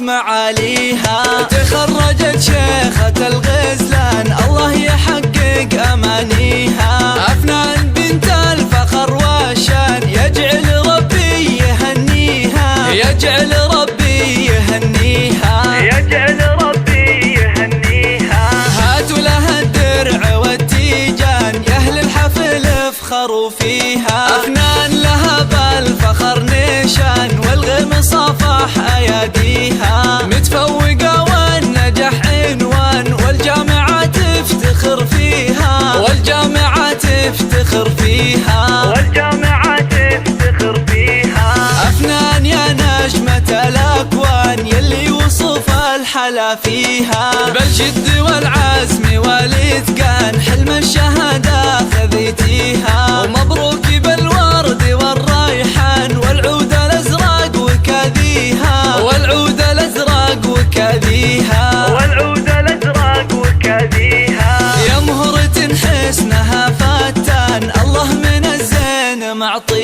معاليها. تخرجت شيخة الغزلان الله يحقق أمانيها. أفنان بنت الفخر والشان يجعل ربي يهنيها، يجعل ربي يهنيها، يجعل ربي يهنيها. هاتوا لها الدرع والتيجان يا أهل الحفل افخروا فيها. أفنان لها بالفخر نيشان والغم صافح أياديها. متفوقة والنجاح عنوان والجامعة تفتخر فيها، والجامعة تفتخر فيها، والجامعة تفتخر فيها. أفنان يا نجمة الأكوان يلي وصف الحلا فيها. بالجد والعزم والإتقان حلم الشهادة خذيتيها. ومبروك بالورد والريحان والعود الأزرق وكذيها، والعود الأزرق وكذيها، والعود الأزرق وكذيها. يا مهرة حسنها فتان الله من الزين معطيها.